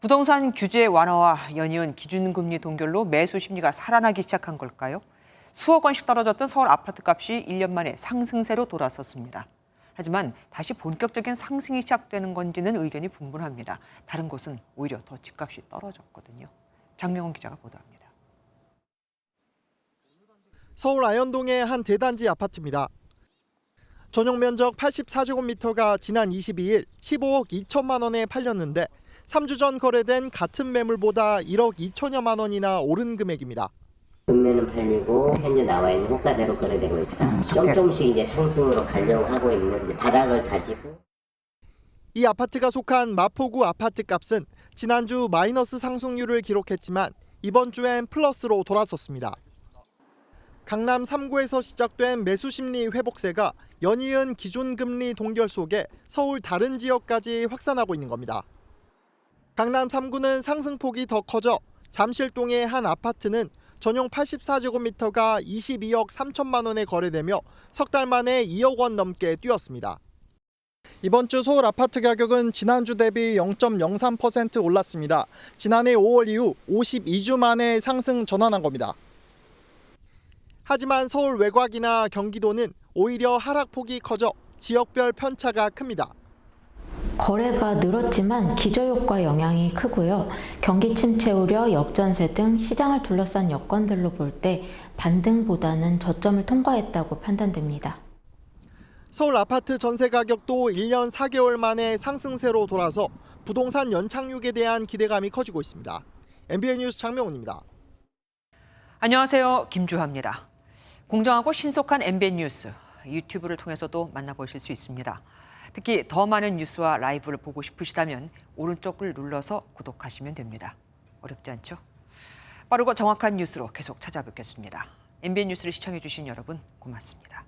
부동산 규제 완화와 연이은 기준금리 동결로 매수 심리가 살아나기 시작한 걸까요? 수억 원씩 떨어졌던 서울 아파트값이 1년 만에 상승세로 돌아섰습니다. 하지만 다시 본격적인 상승이 시작되는 건지는 의견이 분분합니다. 다른 곳은 오히려 더 집값이 떨어졌거든요. 장명훈 기자가 보도합니다. 서울 아현동의 한 대단지 아파트입니다. 전용 면적 84제곱미터가 지난 22일 15억 2천만 원에 팔렸는데 3주 전 거래된 같은 매물보다 1억 2천여만 원이나 오른 금액입니다. 금매는 팔리고 현재 나와 있는 호가대로 거래되고 있다. 조금씩 이제 상승으로 가려고 있는 이제 바닥을 다지고. 이 아파트가 속한 마포구 아파트 값은 지난주 마이너스 상승률을 기록했지만 이번 주엔 플러스로 돌아섰습니다. 강남 3구에서 시작된 매수 심리 회복세가 연이은 기준금리 동결 속에 서울 다른 지역까지 확산하고 있는 겁니다. 강남 3구는 상승폭이 더 커져 잠실동의 한 아파트는 전용 84제곱미터가 22억 3천만 원에 거래되며 석 달 만에 2억 원 넘게 뛰었습니다. 이번 주 서울 아파트 가격은 지난주 대비 0.03% 올랐습니다. 지난해 5월 이후 52주 만에 상승 전환한 겁니다. 하지만 서울 외곽이나 경기도는 오히려 하락폭이 커져 지역별 편차가 큽니다. 거래가 늘었지만 기저효과 영향이 크고요. 경기 침체 우려, 역전세 등 시장을 둘러싼 여건들로 볼 때 반등보다는 저점을 통과했다고 판단됩니다. 서울 아파트 전세 가격도 1년 4개월 만에 상승세로 돌아서 부동산 연착륙에 대한 기대감이 커지고 있습니다. MBN 뉴스 장명훈입니다. 안녕하세요. 김주하입니다. 공정하고 신속한 MBN 뉴스, 유튜브를 통해서도 만나보실 수 있습니다. 특히 더 많은 뉴스와 라이브를 보고 싶으시다면 오른쪽을 눌러서 구독하시면 됩니다. 어렵지 않죠? 빠르고 정확한 뉴스로 계속 찾아뵙겠습니다. MBN 뉴스를 시청해주신 여러분 고맙습니다.